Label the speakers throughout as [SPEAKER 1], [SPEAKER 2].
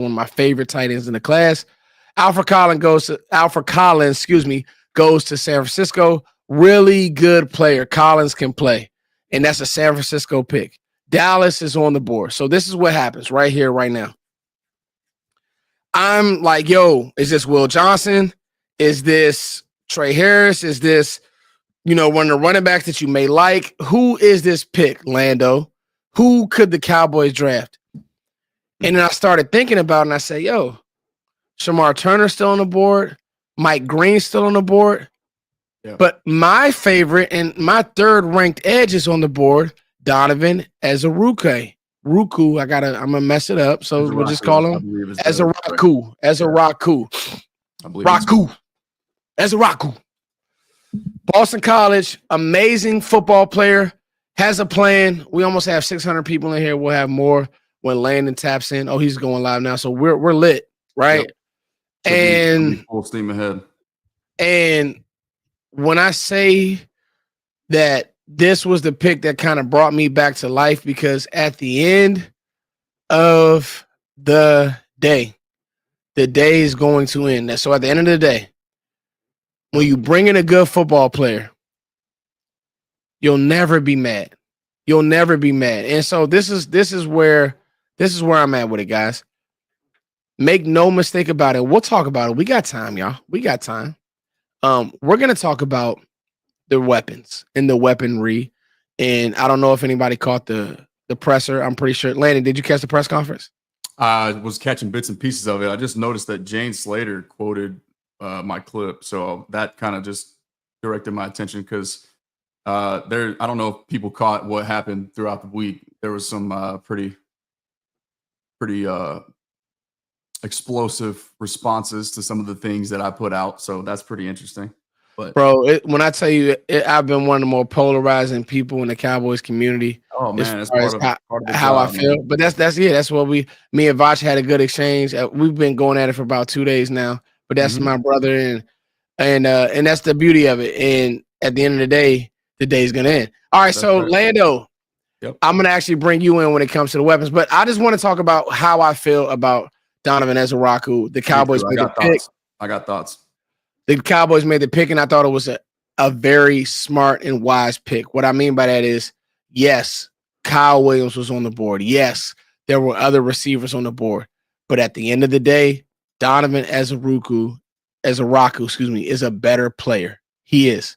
[SPEAKER 1] one of my favorite tight ends in the class. Alfred Collins, goes to San Francisco. Really good player. Collins can play. And that's a San Francisco pick. Dallas is on the board. So this is what happens right here, right now. I'm like, yo, is this Will Johnson? Is this Trey Harris? Is this, one of the running backs that you may like? Who is this pick, Lando? Who could the Cowboys draft? And then I started thinking about it, and I said, yo, Shamar Turner's still on the board. Mike Green's still on the board. Yeah. But my favorite and my third-ranked edge is on the board, Donovan Ezeiruaku. I'm gonna mess it up, so we'll just call him Ezraku. Ezraku. Boston College, amazing football player, has a plan. We almost have 600 people in here. We'll have more when Landon taps in. Oh, he's going live now, so we're lit, right? Yep. And
[SPEAKER 2] full steam ahead.
[SPEAKER 1] And when I say that this was the pick that kind of brought me back to life, because at the end of the day is going to end. So at the end of the day, when you bring in a good football player, you'll never be mad. You'll never be mad. And so this is where I'm at with it, guys. Make no mistake about it. We'll talk about it. We got time, y'all. We got time. We're going to talk about the weapons and the weaponry. And I don't know if anybody caught the presser. I'm pretty sure. Landon, did you catch the press conference?
[SPEAKER 2] I was catching bits and pieces of it. I just noticed that Jane Slater quoted my clip. So that kind of just directed my attention, because I don't know if people caught what happened throughout the week. There was some pretty explosive responses to some of the things that I put out. So that's pretty interesting. But
[SPEAKER 1] bro, when I tell you, I've been one of the more polarizing people in the Cowboys community.
[SPEAKER 2] Oh man,
[SPEAKER 1] that's part of how I feel. Man. But that's what me and Voch had a good exchange. We've been going at it for about 2 days now. But that's my brother, and that's the beauty of it. And at the end of the day day's gonna end. All right, that's so right. Lando, yep. I'm gonna actually bring you in when it comes to the weapons. But I just want to talk about how I feel about Donovan Ezeiruaku. The Cowboys made the pick.
[SPEAKER 2] I got thoughts.
[SPEAKER 1] The Cowboys made the pick, and I thought it was a very smart and wise pick. What I mean by that is, yes, Kyle Williams was on the board. Yes, there were other receivers on the board. But at the end of the day, Donovan Ezeiruaku, is a better player. He is.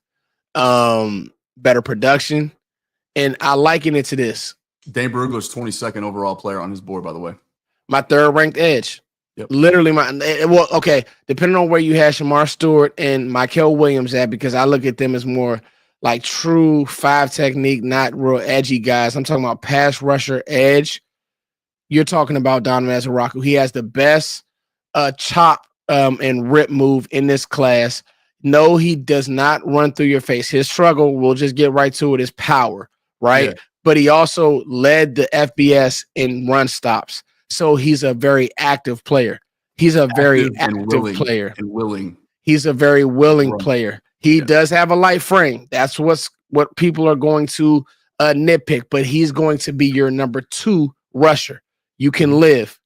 [SPEAKER 1] Better production. And I liken it to this.
[SPEAKER 2] Dane Brugler's 22nd overall player on his board, by the way.
[SPEAKER 1] My third-ranked edge. Yep. Literally, depending on where you have Shamar Stewart and Mykel Williams at, because I look at them as more like true 5 technique, not real edgy guys. I'm talking about pass rusher edge. You're talking about Donovan Ezeiruaku. He has the best chop and rip move in this class. No, he does not run through your face. His struggle, we'll just get right to it, is power, right? Yeah. But he also led the FBS in run stops. So he's a very active player. He's a very active player.
[SPEAKER 2] And willing.
[SPEAKER 1] He's a very willing player. He does have a light frame. That's what people are going to nitpick, but he's going to be your number 2 rusher. You can live.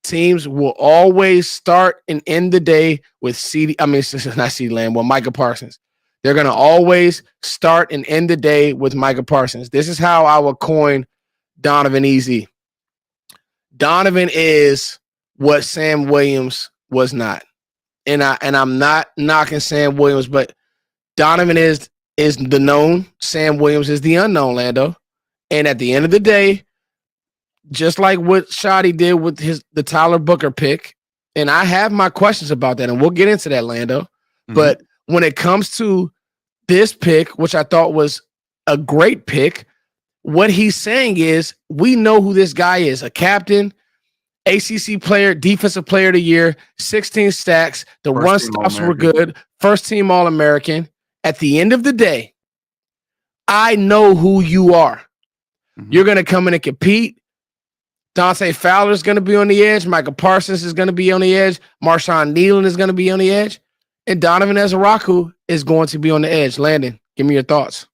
[SPEAKER 1] Teams will always start and end the day with Micah Parsons. They're going to always start and end the day with Micah Parsons. This is how I would coin Donovan easy. Donovan is what Sam Williams was not. And I'm not knocking Sam Williams, but Donovan is the known. Sam Williams is the unknown, Lando. And at the end of the day, just like what Schotty did with the Tyler Booker pick, and I have my questions about that, and we'll get into that, Lando. Mm-hmm. But when it comes to this pick, which I thought was a great pick, what he's saying is we know who this guy is, a captain, ACC player, defensive player of the year, 16 stacks. The run stops were good. First team All-American. At the end of the day, I know who you are. Mm-hmm. You're going to come in and compete. Dante Fowler is going to be on the edge. Micah Parsons is going to be on the edge. Marshawn Nealon is going to be on the edge. And Donovan Ezeiruaku is going to be on the edge. Landon, give me your thoughts.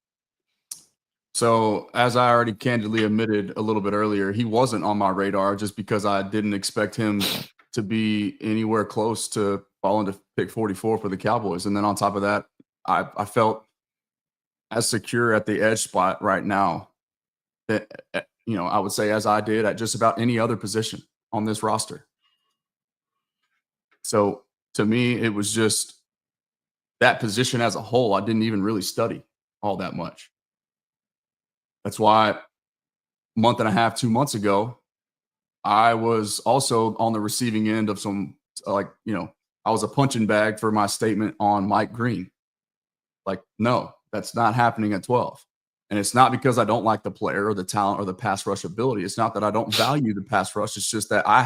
[SPEAKER 2] So, as I already candidly admitted a little bit earlier, he wasn't on my radar just because I didn't expect him to be anywhere close to falling to pick 44 for the Cowboys. And then on top of that, I felt as secure at the edge spot right now that, I would say as I did at just about any other position on this roster. So to me, it was just that position as a whole, I didn't even really study all that much. That's why a month and a half, 2 months ago, I was also on the receiving end of some, I was a punching bag for my statement on Mike Green. Like, no, that's not happening at 12. And it's not because I don't like the player or the talent or the pass rush ability. It's not that I don't value the pass rush. It's just that I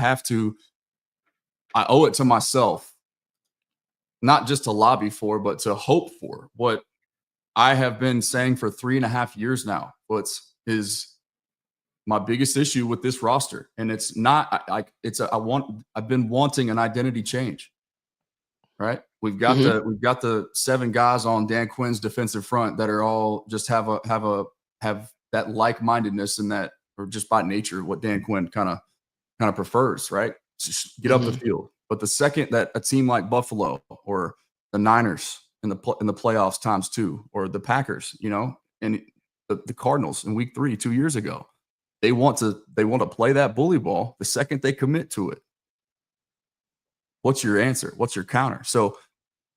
[SPEAKER 2] owe it to myself, not just to lobby for, but to hope for what I have been saying for 3.5 years now. Is my biggest issue with this roster. And it's not like I've been wanting an identity change, right? We've got the 7 guys on Dan Quinn's defensive front that are all just have that like-mindedness and that, or just by nature, what Dan Quinn kind of prefers, right? Just get up the field. But the second that a team like Buffalo or the Niners in the playoffs ×2, or the Packers, and the Cardinals in week 3 2 years ago, they want to play that bully ball the second they commit to it. What's your answer? What's your counter? So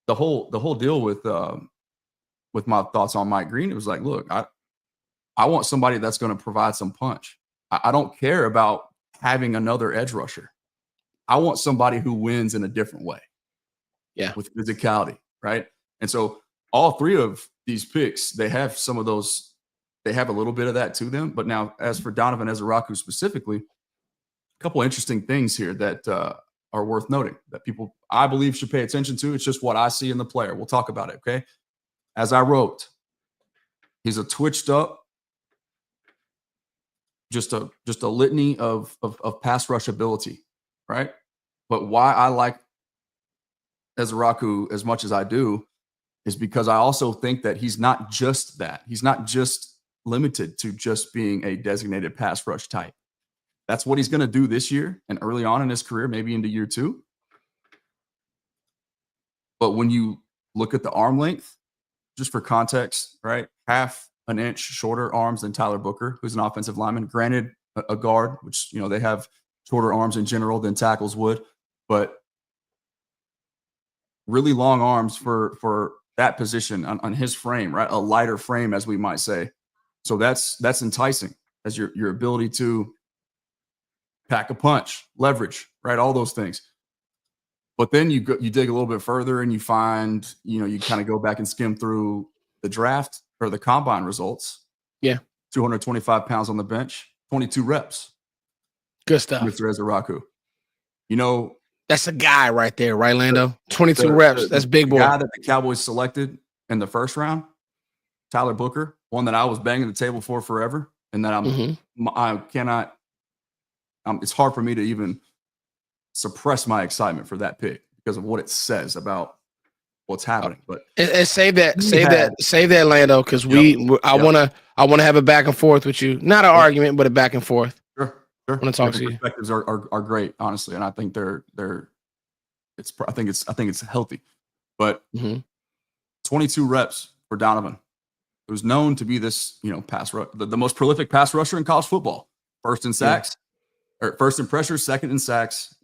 [SPEAKER 2] the whole deal with my thoughts on Mike Green, it was like, look, I want somebody that's going to provide some punch. I don't care about having another edge rusher. I want somebody who wins in a different way.
[SPEAKER 1] Yeah.
[SPEAKER 2] With physicality, right? And so all 3 of these picks, they have some of those, they have a little bit of that to them. But now, as for Donovan Ezeiruaku specifically, a couple interesting things here that are worth noting that people, I believe, should pay attention to. It's just what I see in the player. We'll talk about it, okay? As I wrote, he's a twitched up, just a litany of pass rush ability, right? But why I like Ezraku as much as I do is because I also think that he's not just that. He's not just limited to just being a designated pass rush type. That's what he's going to do this year and early on in his career, maybe into year 2. But when you look at the arm length, just for context, right? Half an inch shorter arms than Tyler Booker, who's an offensive lineman. Granted, a guard, which, they have shorter arms in general than tackles would, but really long arms for that position on his frame, right? A lighter frame, as we might say. So that's enticing as your ability to pack a punch, leverage, right? All those things. But then you dig a little bit further and you find, you kind of go back and skim through the draft or the combine results.
[SPEAKER 1] Yeah.
[SPEAKER 2] 225 pounds on the bench, 22 reps.
[SPEAKER 1] Good stuff.
[SPEAKER 2] Mr. Ezraku.
[SPEAKER 1] That's a guy right there, right, Lando? 22 reps. That's big boy.
[SPEAKER 2] The guy that the Cowboys selected in the first round, Tyler Booker, one that I was banging the table for forever, and that I cannot. It's hard for me to even suppress my excitement for that pick because of what it says about what's happening. But
[SPEAKER 1] and save that, Lando, because I want to have a back and forth with you. Not an argument, but a back and forth.
[SPEAKER 2] Sure.
[SPEAKER 1] I want to talk to you.
[SPEAKER 2] Perspectives are great, honestly, and I think I think it's healthy. But 22 reps for Donovan, who's known to be this pass rush, the most prolific pass rusher in college football. First in sacks, or first in pressures, second in sacks.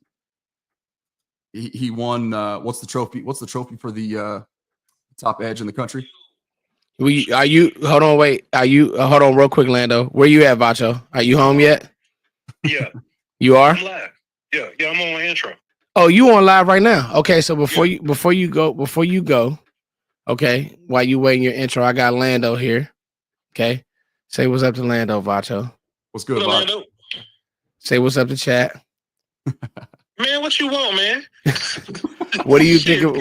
[SPEAKER 2] He won. What's the trophy? What's the trophy for the top edge in the country?
[SPEAKER 1] Hold on real quick, Lando. Where you at, Vacho? Are you home yet?
[SPEAKER 3] Yeah.
[SPEAKER 1] You are?
[SPEAKER 3] I'm live. Yeah, I'm on my intro.
[SPEAKER 1] Oh, you on live right now? Okay, so before you go, okay, while you waiting your intro, I got Lando here. Okay. Say what's up to Lando, Vacho.
[SPEAKER 2] What's good, Lando?
[SPEAKER 1] Say what's up to chat.
[SPEAKER 3] Man, what you want, man?
[SPEAKER 1] What do you think of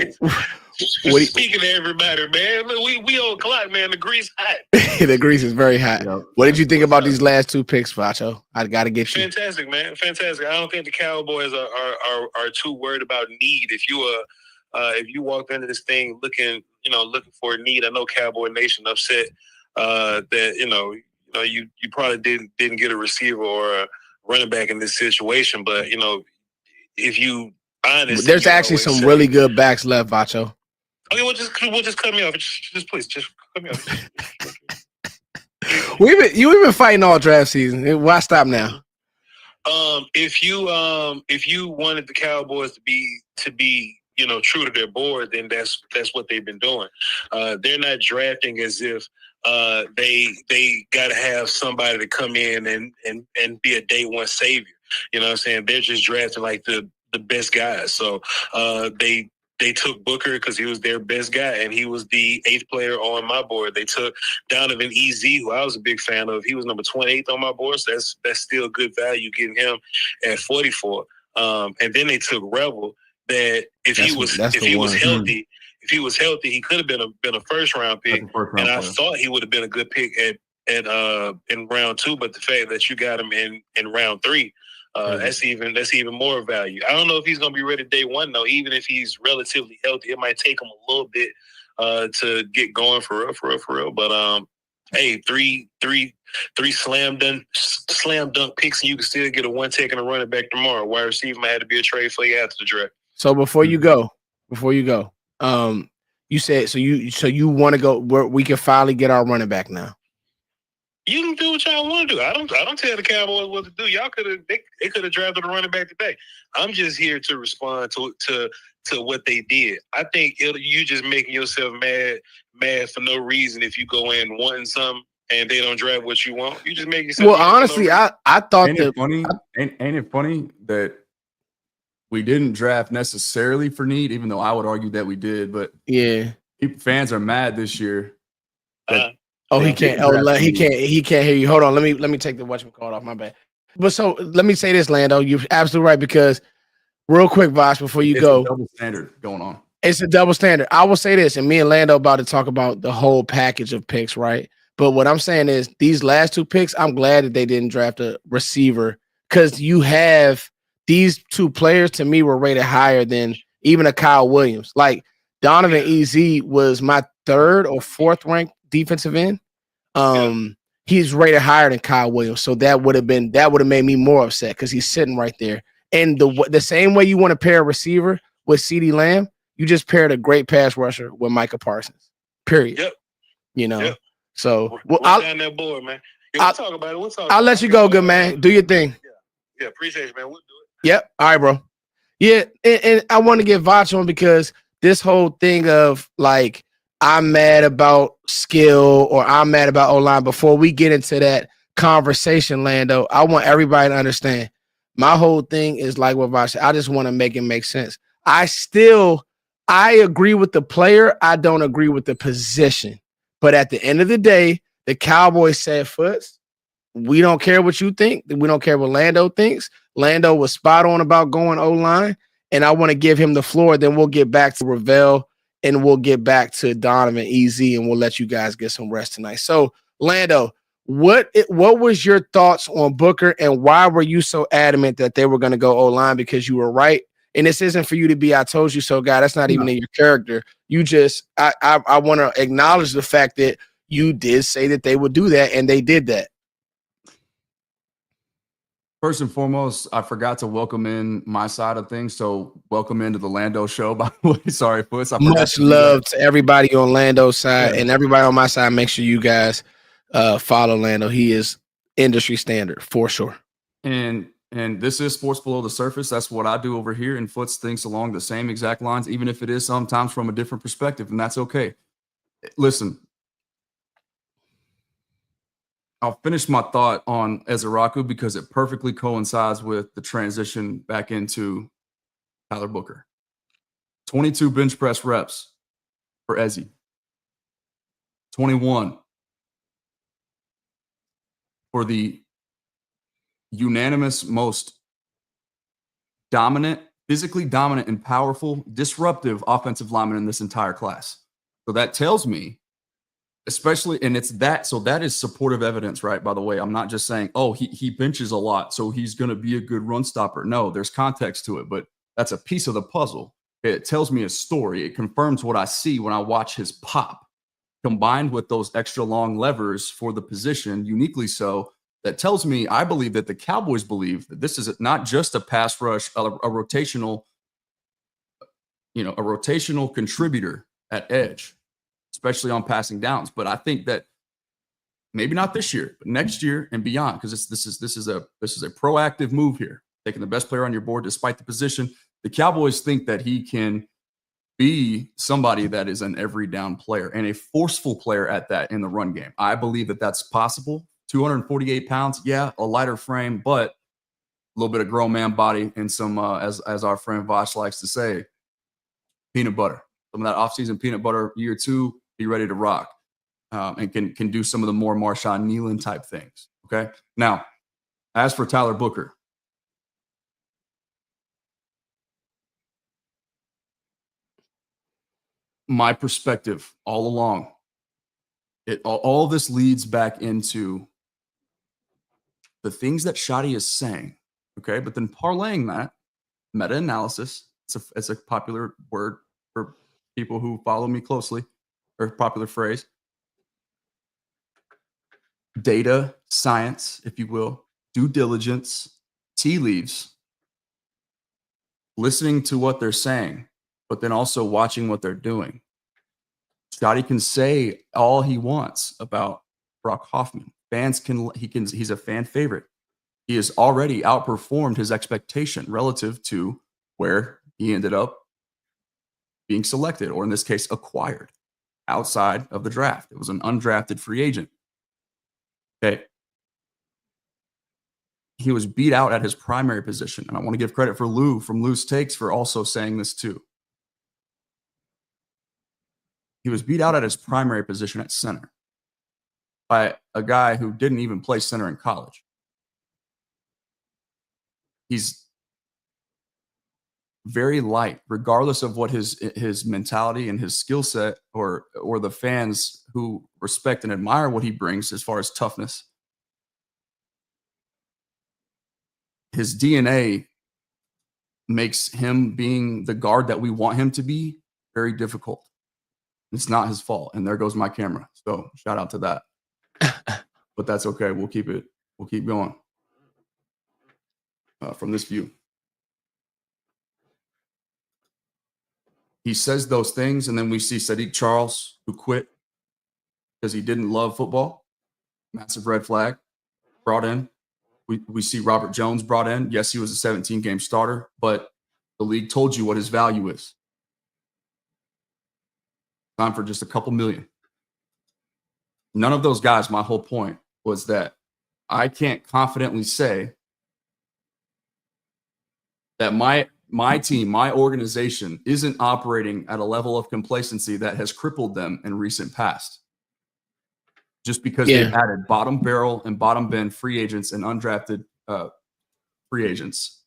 [SPEAKER 3] Speaking to everybody, man. Look, we on clock, man. The grease hot.
[SPEAKER 1] The grease is very hot.
[SPEAKER 2] Yep.
[SPEAKER 1] What did you think about these last 2 picks, Vacho? I got to get you.
[SPEAKER 3] Fantastic, man. Fantastic. I don't think the Cowboys are too worried about need. If you walked into this thing looking for a need, I know Cowboy Nation upset that you probably didn't get a receiver or a running back in this situation. But if you honest,
[SPEAKER 1] there's actually some really good backs left, Vacho.
[SPEAKER 3] Okay, we'll just cut me off. Just please, just cut me off.
[SPEAKER 1] You've been fighting all draft season. Why stop now?
[SPEAKER 3] If you wanted the Cowboys to be true to their board, then that's what they've been doing. They're not drafting as if they got to have somebody to come in and be a day one savior. You know what I'm saying? They're just drafting like the best guys. So they took Booker because he was their best guy, and he was the 8th player on my board. They took Donovan Ezeiruaku, who I was a big fan of. He was number 28 on my board, so that's still good value getting him at 44. And then they took Rell, that if he was healthy, he could have been a first round pick, and I thought he would have been a good pick in round 2. But the fact that you got him in round 3. That's even more value. I don't know if he's gonna be ready day one though. Even if he's relatively healthy, it might take him a little bit to get going for real. But hey, three slam dunk picks, and you can still get a one take and a running back tomorrow. Wide receiver might have to be a trade for you after the draft.
[SPEAKER 1] So before you go, you said so you want to go where we can finally get our running back now.
[SPEAKER 3] You can do what y'all want to do. I don't tell the Cowboys what to do. Y'all they could have drafted a running back today. I'm just here to respond to what they did. I think you just making yourself mad for no reason if you go in wanting something and they don't draft what you want. You just make yourself.
[SPEAKER 1] Well, honestly, I thought
[SPEAKER 2] ain't it funny that we didn't draft necessarily for need, even though I would argue that we did. But
[SPEAKER 1] yeah,
[SPEAKER 2] fans are mad this year.
[SPEAKER 1] He can't. He can't hear you. Hold on. Let me take the whatchamacallit off. My bad. But so let me say this, Lando. You're absolutely right because real quick, Voch, before you go,
[SPEAKER 2] a double standard going on.
[SPEAKER 1] It's a double standard. I will say this, and me and Lando about to talk about the whole package of picks, right? But what I'm saying is these last 2 picks, I'm glad that they didn't draft a receiver because you have these 2 players to me were rated higher than even a Kyle Williams. Like Donovan Ezeiruaku was my 3rd or 4th ranked defensive end. He's rated higher than Kyle Williams, so that would have made me more upset because he's sitting right there. And the same way you want to pair a receiver with CeeDee Lamb, you just paired a great pass rusher with Micah Parsons. Period.
[SPEAKER 3] Yep.
[SPEAKER 1] Yep. So
[SPEAKER 3] I'll down that board, man. Yeah, we'll talk about it.
[SPEAKER 1] I'll let you go, good man. Do your thing.
[SPEAKER 3] Yeah, appreciate you, man. We'll do it.
[SPEAKER 1] Yep. All right, bro. Yeah, and I want to get Voch on because this whole thing of like I'm mad about skill or I'm mad about O-line. Before we get into that conversation, Lando, I want everybody to understand my whole thing is like what Voch said. I just want to make it make sense. I agree with the player. I don't agree with the position. But at the end of the day, the Cowboys said, Foots, we don't care what you think. We don't care what Lando thinks. Lando was spot on about going O-line, and I want to give him the floor. Then we'll get back to Rell, and we'll get back to Donovan Ezeiruaku, and we'll let you guys get some rest tonight. So, Lando, what was your thoughts on Booker, and why were you so adamant that they were going to go O-line? Because you were right. And this isn't for you to be I told you so guy. That's not even in your character. You just I want to acknowledge the fact that you did say that they would do that, and they did that.
[SPEAKER 2] First and foremost, I forgot to welcome in my side of things. So welcome into the Lando show, by the way. Sorry, Foots.
[SPEAKER 1] Much love to everybody on Lando's side, and everybody on my side. Make sure you guys follow Lando. He is industry standard for sure.
[SPEAKER 2] And this is Sports Below the Surface. That's what I do over here. And Foots thinks along the same exact lines, even if it is sometimes from a different perspective, and that's okay. Listen, I'll finish my thought on Ezraku because it perfectly coincides with the transition back into Tyler Booker. 22 bench press reps for Ezzy. 21 for the unanimous most dominant, physically dominant and powerful, disruptive offensive lineman in this entire class. So that tells me, especially, and it's that, so that is supportive evidence, right? By the way, I'm not just saying, oh, he benches a lot, so he's going to be a good run stopper. No, there's context to it, but that's a piece of the puzzle. It tells me a story. It confirms what I see when I watch his pop. combined with those extra long levers for the position, uniquely so, that tells me I believe that the Cowboys believe that this is not just a pass rush, a rotational, a rotational contributor at edge, especially on passing downs. But I think that maybe not this year, but next year and beyond, because this is a proactive move here, taking the best player on your board despite the position. The Cowboys think that he can be somebody that is an every down player and a forceful player at that in the run game. I believe that that's possible. 248 pounds, yeah, a lighter frame, but a little bit of grown man body and some, as our friend Voch likes to say, peanut butter. Some of that offseason peanut butter, year 2, be ready to rock, and can do some of the more Marshawn Nealon type things. Okay, now as for Tyler Booker, my perspective all along, all this leads back into the things that Schotty is saying, okay? But then parlaying that, meta-analysis, it's a popular word for people who follow me closely, or popular phrase. Data, science, if you will, due diligence, tea leaves, listening to what they're saying, but then also watching what they're doing. Schotty can say all he wants about Brock Hoffman. He's a fan favorite. He has already outperformed his expectation relative to where he ended up being selected, or in this case, acquired outside of the draft. It was an undrafted free agent. Okay. He was beat out at his primary position. And I want to give credit for Lou from Lou's Takes for also saying this too. He was beat out at his primary position at center by a guy who didn't even play center in college. He's very light, regardless of what his mentality and his skill set, or the fans who respect and admire what he brings as far as toughness. His DNA makes him being the guard that we want him to be very difficult. It's not his fault. And there goes my camera. So shout out to that. But that's okay. We'll keep going from this view. He says those things, and then we see Sadiq Charles, who quit because he didn't love football. Massive red flag. Brought in. We see Robert Jones brought in. Yes, he was a 17-game starter, but the league told you what his value is. Time for just a couple million. None of those guys, my whole point was that I can't confidently say that my team, my organization isn't operating at a level of complacency that has crippled them in recent past. Just because they've added bottom barrel and bottom bin free agents and undrafted free agents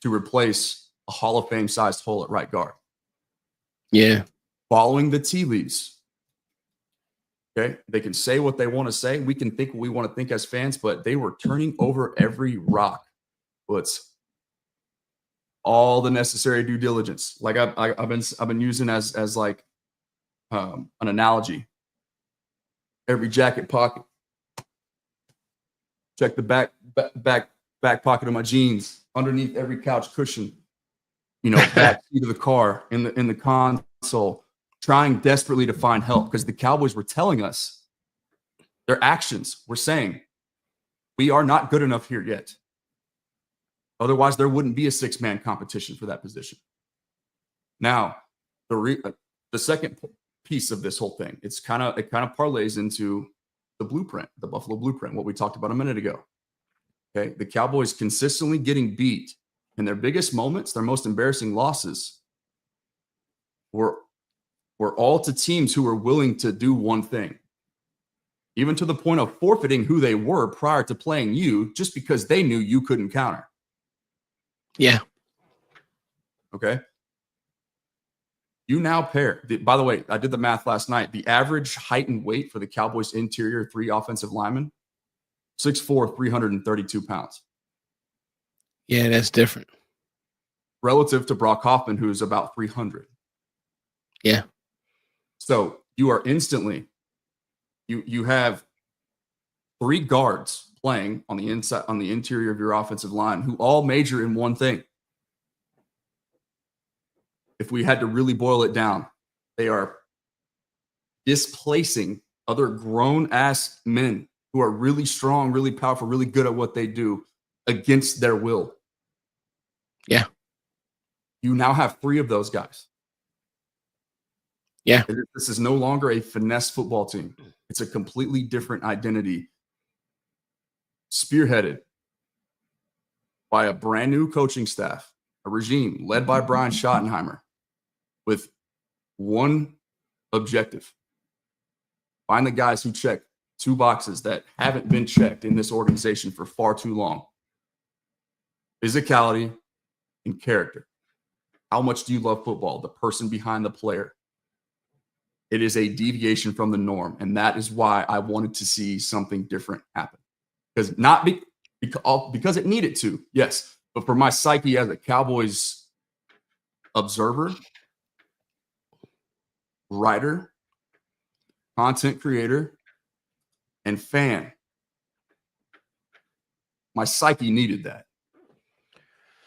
[SPEAKER 2] to replace a Hall of Fame sized hole at right guard.
[SPEAKER 1] Yeah. Following
[SPEAKER 2] the tea leaves. Okay. They can say what they want to say. We can think what we want to think as fans, but they were turning over every rock. Well, it's all the necessary due diligence. Like I've been using as like an analogy. Every jacket pocket. Check the back pocket of my jeans. Underneath every couch cushion. Back seat of the car, in the console, trying desperately to find help, because the Cowboys were telling us, their actions were saying, we are not good enough here yet. Otherwise, there wouldn't be a 6-man competition for that position. Now, the second piece of this whole thing, it kind of parlays into the blueprint, the Buffalo blueprint, what we talked about a minute ago. Okay, the Cowboys consistently getting beat in their biggest moments, their most embarrassing losses were all to teams who were willing to do one thing, even to the point of forfeiting who they were prior to playing you, just because they knew you couldn't counter.
[SPEAKER 1] Yeah.
[SPEAKER 2] Okay. You now pair. By the way, I did the math last night. The average height and weight for the Cowboys interior 3 offensive linemen, 6'4", 332 pounds.
[SPEAKER 1] Yeah, that's different.
[SPEAKER 2] Relative to Brock Hoffman, who's about 300.
[SPEAKER 1] Yeah.
[SPEAKER 2] So you are instantly You have 3 guards playing on the inside, on the interior of your offensive line, who all major in one thing. If we had to really boil it down, they are displacing other grown-ass men who are really strong, really powerful, really good at what they do against their will.
[SPEAKER 1] Yeah.
[SPEAKER 2] You now have 3 of those guys.
[SPEAKER 1] Yeah.
[SPEAKER 2] This is no longer a finesse football team. It's a completely different identity, spearheaded by a brand new coaching staff, a regime led by Brian Schottenheimer, with one objective: find the guys who check 2 boxes that haven't been checked in this organization for far too long: physicality and character. How much do you love football? The person behind the player. It is a deviation from the norm, and that is why I wanted to see something different happen. Because it needed to, yes, but for my psyche as a Cowboys observer, writer, content creator, and fan, my psyche needed that.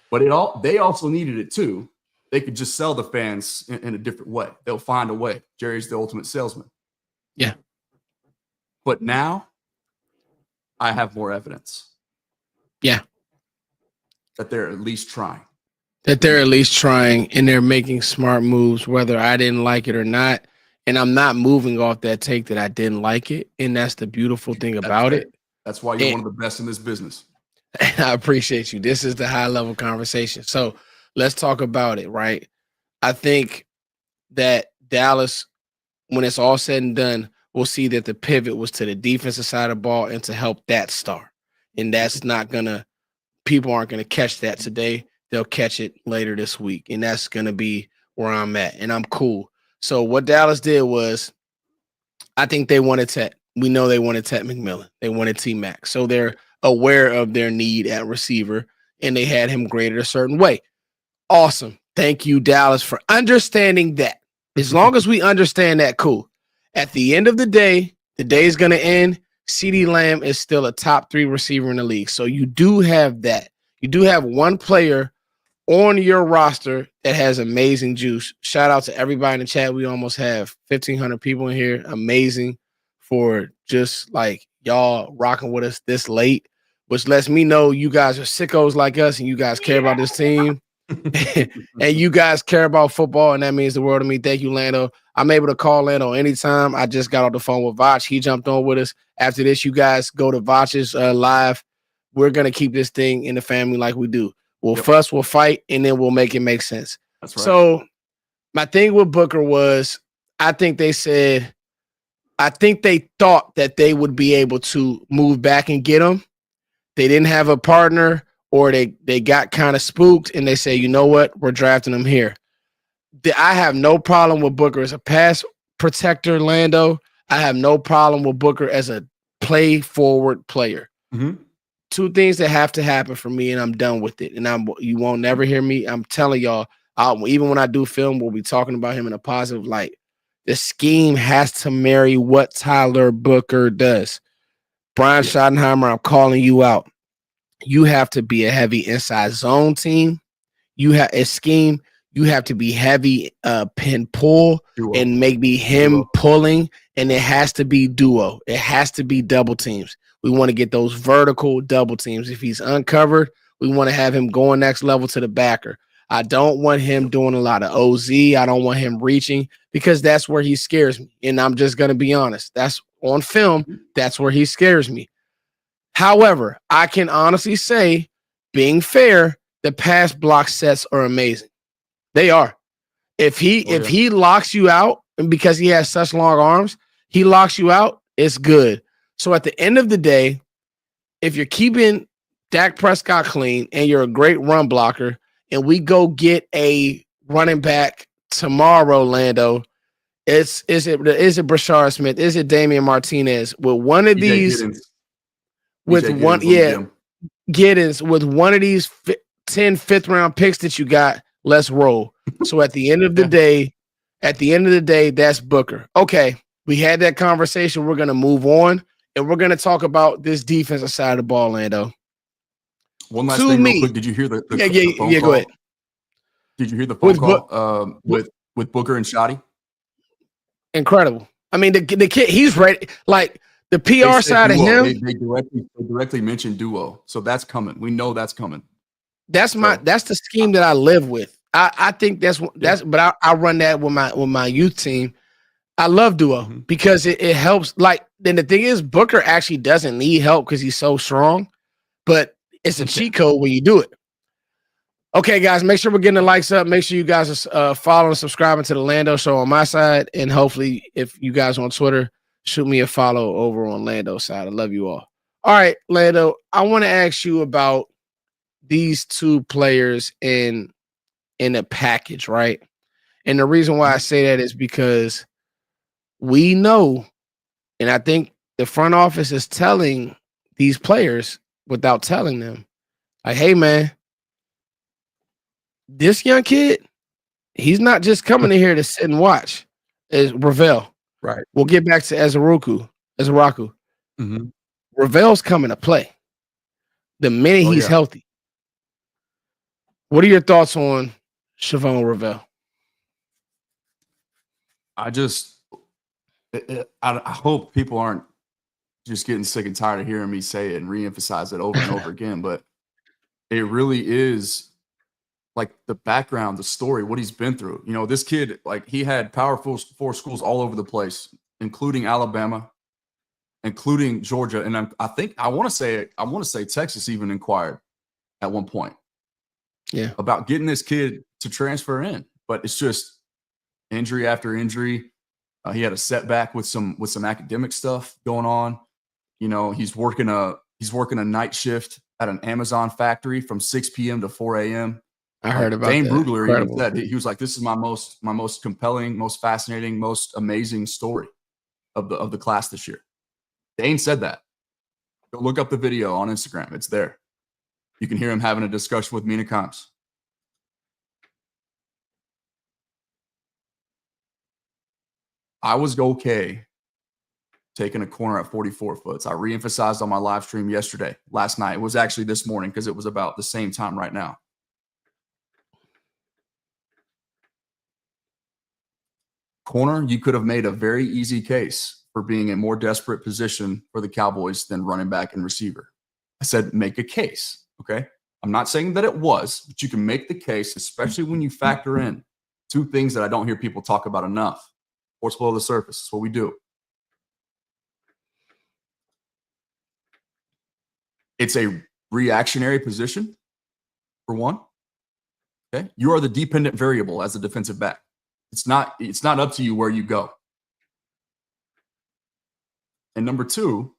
[SPEAKER 2] But they also needed it too. They could just sell the fans in a different way. They'll find a way. Jerry's the ultimate salesman.
[SPEAKER 1] Yeah.
[SPEAKER 2] But now I have more evidence.
[SPEAKER 1] Yeah.
[SPEAKER 2] That they're at least trying.
[SPEAKER 1] And they're making smart moves, whether I didn't like it or not. And I'm not moving off that take that I didn't like it. And that's the beautiful thing about it.
[SPEAKER 2] That's why you're one of the best in this business.
[SPEAKER 1] I appreciate you. This is the high level conversation. So let's talk about it, right? I think that Dallas, when it's all said and done, we'll see that the pivot was to the defensive side of the ball and to help that star. And that's not people aren't going to catch that today. They'll catch it later this week. And that's going to be where I'm at. And I'm cool. So what Dallas did was, I think they wanted Ted. We know they wanted Ted McMillan. They wanted T-Mac. So they're aware of their need at receiver, and they had him graded a certain way. Awesome. Thank you, Dallas, for understanding that. As long as we understand that, cool. At the end of the day is going to end. CeeDee Lamb is still a top 3 receiver in the league. So you do have that. You do have one player on your roster that has amazing juice. Shout out to everybody in the chat. We almost have 1,500 people in here. Amazing for just like y'all rocking with us this late, which lets me know you guys are sickos like us and you guys care about this team. And you guys care about football, and that means the world to me. Thank you, Lando. I'm able to call Lando anytime. I just got off the phone with Voch. He jumped on with us. After this, you guys go to Voch's live. We're going to keep this thing in the family like we do. We'll fuss, we'll fight, and then we'll make it make sense.
[SPEAKER 2] That's right.
[SPEAKER 1] So my thing with Booker was, I think they thought that they would be able to move back and get him. They didn't have a partner, or they got kind of spooked, and they say, you know what, we're drafting him here. I have no problem with Booker as a pass protector, Lando. I have no problem with Booker as a play forward player.
[SPEAKER 2] Mm-hmm.
[SPEAKER 1] 2 things that have to happen for me, and I'm done with it. And you won't never hear me. I'm telling y'all, even when I do film, we'll be talking about him in a positive light. The scheme has to marry what Tyler Booker does. Brian Schottenheimer, I'm calling you out. You have to be a heavy inside zone team. You have a scheme. You have to be heavy pin pull and maybe him pulling, and it has to be duo. It has to be double teams. We want to get those vertical double teams. If he's uncovered, we want to have him going next level to the backer. I don't want him doing a lot of OZ. I don't want him reaching, because that's where he scares me. And I'm just going to be honest. That's on film. That's where he scares me. However, I can honestly say, being fair, the pass block sets are amazing. They are. If he locks you out, and because he has such long arms, he locks you out, it's good. So at the end of the day, if you're keeping Dak Prescott clean and you're a great run blocker, and we go get a running back tomorrow, Lando, is it Brashard Smith? Is it Damian Martinez? With one of these, Giddens, with one of these 10 fifth-round picks that you got, let's roll. So at the end of the day, that's Booker. Okay, We had that conversation. We're going to move on, and we're going to talk about this defensive side of the ball, Lando.
[SPEAKER 2] One last thing real quick. Did you hear the phone call?
[SPEAKER 1] Go ahead.
[SPEAKER 2] Did you hear the phone call with Booker and Schotty?
[SPEAKER 1] Incredible. I mean, the kid, he's ready. Like, the PR side of him.
[SPEAKER 2] They directly mentioned duo. So that's coming. We know that's coming.
[SPEAKER 1] That's the scheme that I live with. I think but I run that with my youth team. I love duo because it helps. Like, then the thing is, Booker actually doesn't need help because he's so strong, but it's a cheat code when you do it. Okay, guys, make sure we're getting the likes up. Make sure you guys are following and subscribing to the Lando Show on my side. And hopefully, if you guys on Twitter, shoot me a follow over on Lando's side. I love you all. All right, Lando, I want to ask you about these two players in a package, right? And the reason why I say that is because we know, and I think the front office is telling these players without telling them, like, hey, man, this young kid, he's not just coming in here to sit and watch. Is Rell.
[SPEAKER 2] Right.
[SPEAKER 1] We'll get back to Ezraku. Rell's coming to play the minute he's healthy. What are your thoughts on Siobhan Rell?
[SPEAKER 2] I hope people aren't just getting sick and tired of hearing me say it and reemphasize it over and over again, but it really is like the background, the story, what he's been through. You know, this kid, like, he had powerful 4 schools all over the place, including Alabama, including Georgia, and I want to say Texas even inquired at one point, about getting this kid to transfer in, but it's just injury after injury. He had a setback with some academic stuff going on. You know, he's working a night shift at an Amazon factory from 6 p.m. to 4 a.m.
[SPEAKER 1] I heard about
[SPEAKER 2] Dane
[SPEAKER 1] that.
[SPEAKER 2] Brugler even said, he was like, this is my most compelling, most fascinating, most amazing story of the class this year. Dane said that. Go look up the video on Instagram. It's there. You can hear him having a discussion with Mina Kimes. I was okay taking a corner at 44 foots. I reemphasized on my live stream last night. It was actually this morning because it was about the same time right now. Corner, you could have made a very easy case for being a more desperate position for the Cowboys than running back and receiver. I said, make a case, okay? I'm not saying that it was, but you can make the case, especially when you factor in 2 things that I don't hear people talk about enough. Sports below the surface. That's what we do. It's a reactionary position, for one. Okay? You are the dependent variable as a defensive back. It's not up to you where you go. And number 2,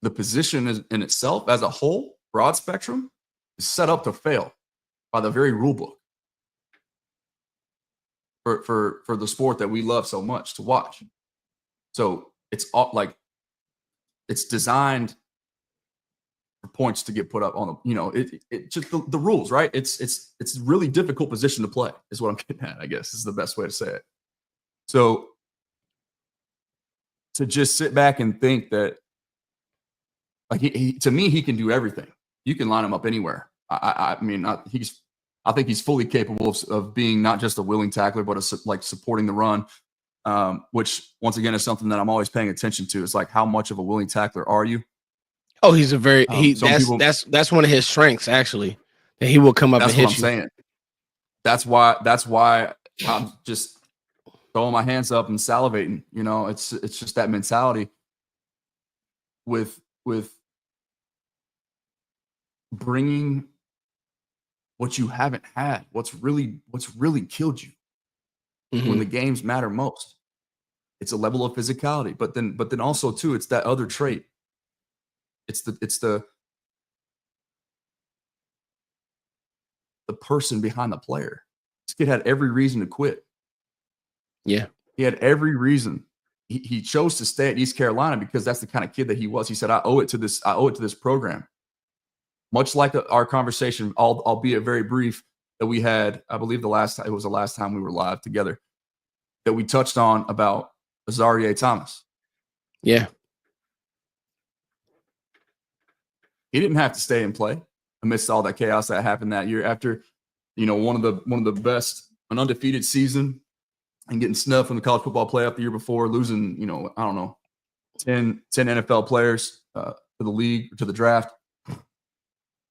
[SPEAKER 2] the position is in itself as a whole, broad spectrum, is set up to fail by the very rule book for the sport that we love so much to watch. So it's designed for points to get put up on it just the rules, right? It's a really difficult position to play, is what I'm getting at, I guess, is the best way to say it. So to just sit back and think that, like, to me, he can do everything. You can line him up anywhere. I think he's fully capable of being not just a willing tackler, but supporting the run, which once again is something that I'm always paying attention to. It's like, how much of a willing tackler are you?
[SPEAKER 1] Oh, he's a very that's one of his strengths, actually. That he will come up and hit you.
[SPEAKER 2] That's what I'm saying. That's why I'm just throwing my hands up and salivating. You know, it's just that mentality with bringing what you haven't had, what's really killed you when the games matter most. It's a level of physicality, but then also too, it's that other trait. It's the person behind the player. This kid had every reason to quit.
[SPEAKER 1] Yeah,
[SPEAKER 2] he had every reason. He chose to stay at East Carolina because that's the kind of kid that he was. He said, I owe it to this program. Much like our conversation, albeit very brief, that we had, I believe it was the last time we were live together. that we touched on about Azareye'h Thomas.
[SPEAKER 1] Yeah.
[SPEAKER 2] He didn't have to stay and play amidst all that chaos that happened that year after, one of the best, an undefeated season and getting snubbed from the college football playoff the year before, losing, 10 NFL players to the league, to the draft,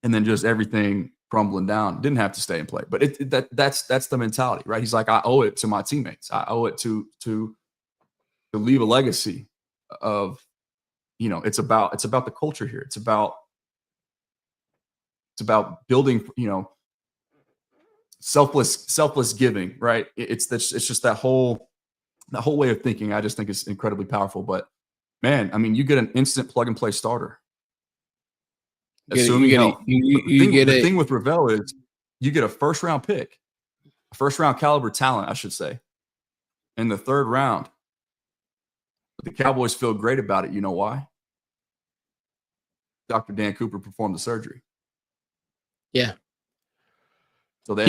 [SPEAKER 2] and then just everything crumbling down. Didn't have to stay and play, but that's the mentality, right? He's like, I owe it to my teammates. I owe it to leave a legacy of, it's about the culture here. It's about building, selfless giving, right? It's just that whole way of thinking. I just think is incredibly powerful. But man, I mean, you get an instant plug and play starter. Assuming the thing with Rell is you get a first round pick, a first round caliber talent, I should say, in the third round. But the Cowboys feel great about it. You know why? Dr. Dan Cooper performed the surgery.
[SPEAKER 1] Yeah.
[SPEAKER 2] So they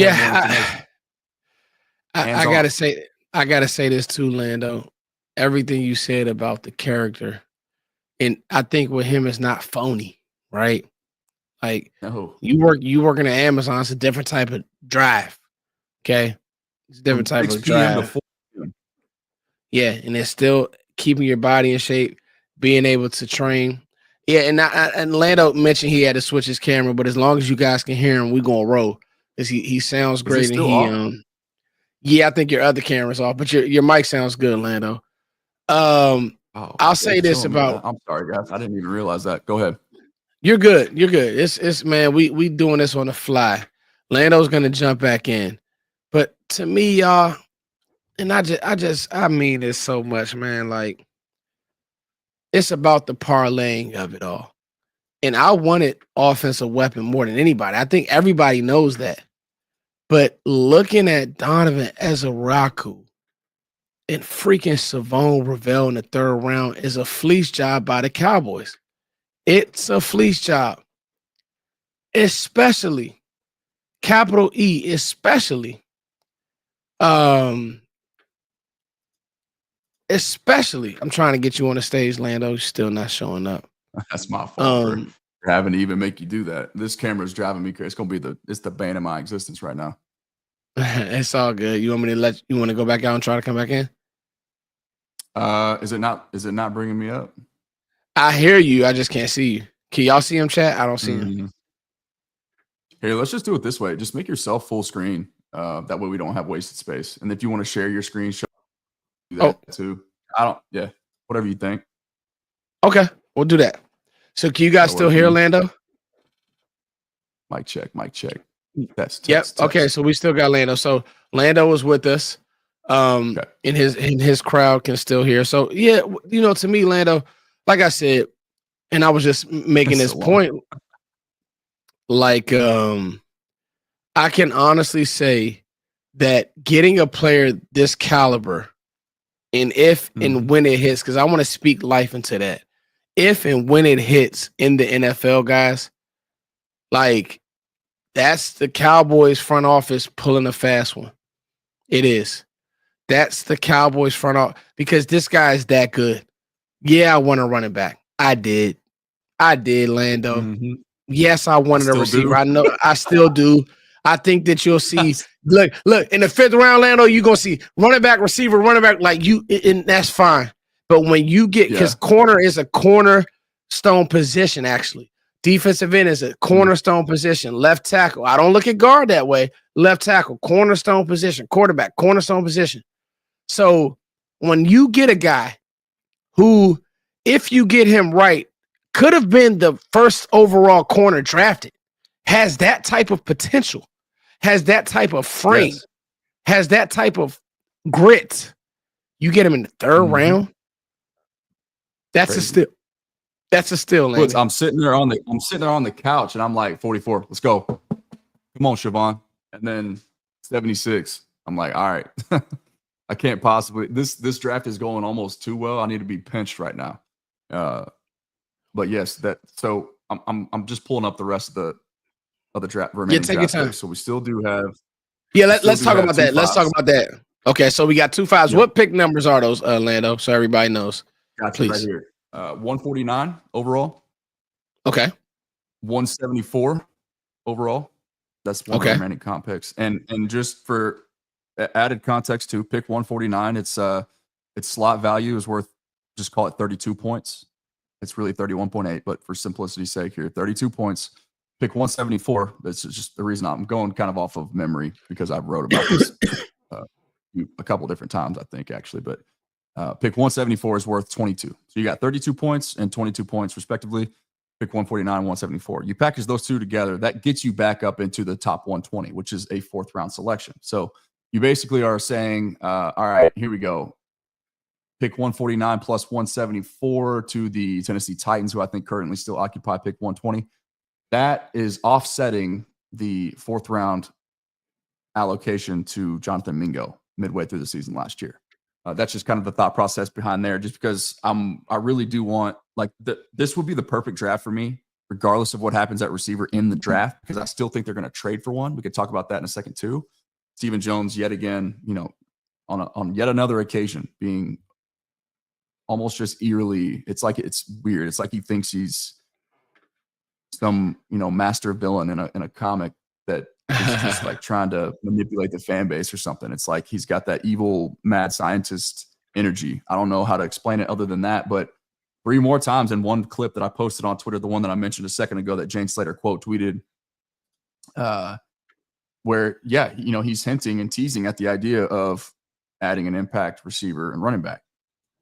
[SPEAKER 1] I gotta say this too, Lando. Everything you said about the character, and I think with him it's not phony, right? Like you working at Amazon, it's a different type of drive. Okay. It's a different type of drive. Yeah, and it's still keeping your body in shape, being able to train. Yeah, and Lando mentioned he had to switch his camera, but as long as you guys can hear him, we're gonna roll. Because he sounds great, and yeah, I think your other camera's off, but your mic sounds good, Lando. I'll say this about.
[SPEAKER 2] I'm sorry, guys, I didn't even realize that. Go ahead.
[SPEAKER 1] You're good. You're good. It's man, we doing this on the fly. Lando's gonna jump back in, but to me, y'all, and I mean this so much, man. Like, it's about the parlaying of it all. And I wanted offensive weapon more than anybody. I think everybody knows that. But looking at Donovan Ezeiruaku and freaking Siobhan Rell in the third round is a fleece job by the Cowboys. It's a fleece job. Especially, capital E, especially. Especially, I'm trying to get you on the stage, Lando. You're still not showing up.
[SPEAKER 2] That's my fault for having to even make you do that. This camera is driving me crazy. It's gonna be it's the bane of my existence right now.
[SPEAKER 1] It's all good. You want me to you want to go back out and try to come back in?
[SPEAKER 2] Is it not bringing me up?
[SPEAKER 1] I hear you. I just can't see you. Can y'all see him, chat? I don't see him.
[SPEAKER 2] Here, let's just do it this way. Just make yourself full screen. That way we don't have wasted space. And if you want to share your screen, do that too. Whatever you think.
[SPEAKER 1] Okay, we'll do that. So can you guys still hear Lando?
[SPEAKER 2] Mic check. Test.
[SPEAKER 1] Okay, so we still got Lando. So Lando was with us. Okay. And his crowd can still hear. So yeah, to me, Lando, like I said, and I was just making this point. Like, I can honestly say that getting a player this caliber, and if and when it hits, because I want to speak life into that. If and when it hits in the NFL, guys, like, that's the Cowboys front office pulling a fast one. It is. That's the Cowboys front office, because this guy is that good. Yeah, I want to run it back. I did, Lando. Mm-hmm. Yes, I wanted a receiver. I know I still do. I think that you'll see. Look, in the fifth round, Lando, you're gonna see running back, receiver, running back, like you, and that's fine. But when you get, because corner is a cornerstone position, actually. Defensive end is a cornerstone position. Left tackle, I don't look at guard that way. Left tackle, cornerstone position. Quarterback, cornerstone position. So when you get a guy who, if you get him right, could have been the first overall corner drafted, has that type of potential, has that type of frame, has that type of grit, you get him in the third round. That's crazy. That's a steal.
[SPEAKER 2] Look, I'm sitting there on the couch and I'm like, 44, let's go. Come on, Siobhan. And then 76. I'm like, all right. I can't possibly, this draft is going almost too well. I need to be pinched right now. But yes, so I'm just pulling up the rest of the draft remaining.
[SPEAKER 1] Take your time.
[SPEAKER 2] So we still do have.
[SPEAKER 1] Yeah, let's talk about that. Let's talk about that. Okay, so we got 2 5s.
[SPEAKER 2] Yep.
[SPEAKER 1] What pick numbers are those, Lando? So everybody knows.
[SPEAKER 2] Got you right
[SPEAKER 1] Please.
[SPEAKER 2] here. 149 overall.
[SPEAKER 1] Okay.
[SPEAKER 2] 174 overall. That's one of
[SPEAKER 1] Okay.
[SPEAKER 2] the remaining comp picks. And just for added context too, pick 149. Its slot value is worth, just call it 32 points. It's really 31.8, but for simplicity's sake here, 32 points. Pick 174. That's just the reason I'm going kind of off of memory because I've wrote about this a couple different times, I think, actually. But pick 174 is worth 22. So you got 32 points and 22 points, respectively. Pick 149, 174. You package those two together, that gets you back up into the top 120, which is a 4th round selection. So you basically are saying, all right, here we go. Pick 149 plus 174 to the Tennessee Titans, who I think currently still occupy pick 120. That is offsetting the 4th round allocation to Jonathan Mingo midway through the season last year. That's just kind of the thought process behind there, just because I really do want, like, this would be the perfect draft for me, regardless of what happens at receiver in the draft, because I still think they're going to trade for one. We could talk about that in a second too. Stephen Jones, yet again, on yet another occasion, being almost just eerily, it's weird. It's like he thinks he's some, master villain in a comic that is just like trying to manipulate the fan base or something. It's like he's got that evil mad scientist energy. I don't know how to explain it other than that, but 3 more times in one clip that I posted on Twitter, the one that I mentioned a second ago that Jane Slater quote tweeted, where, he's hinting and teasing at the idea of adding an impact receiver and running back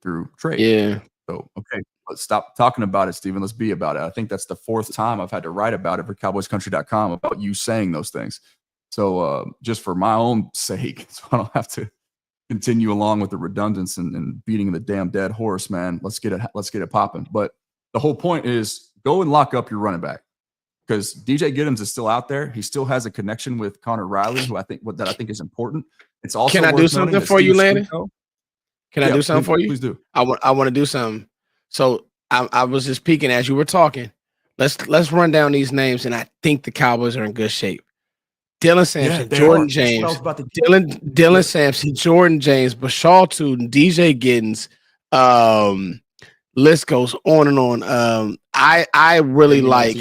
[SPEAKER 2] through trade.
[SPEAKER 1] Yeah.
[SPEAKER 2] So, okay, let's stop talking about it, Steven. Let's be about it. I think that's the 4th time I've had to write about it for CowboysCountry.com about you saying those things. So just for my own sake, so I don't have to continue along with the redundance and beating the damn dead horse, man. Let's get it popping. But the whole point is go and lock up your running back, because DJ Giddens is still out there. He still has a connection with Connor Riley, who I think is important. It's also
[SPEAKER 1] Can I do something for you, Landon? Can I do something for you?
[SPEAKER 2] Please do.
[SPEAKER 1] I want to do something. So I was just peeking as you were talking. Let's run down these names, and I think the Cowboys are in good shape. Dylan Sampson, Jordan James, Dylan Sampson, Jordan James, Bashal Tootin, DJ Giddens. List goes on and on. I really like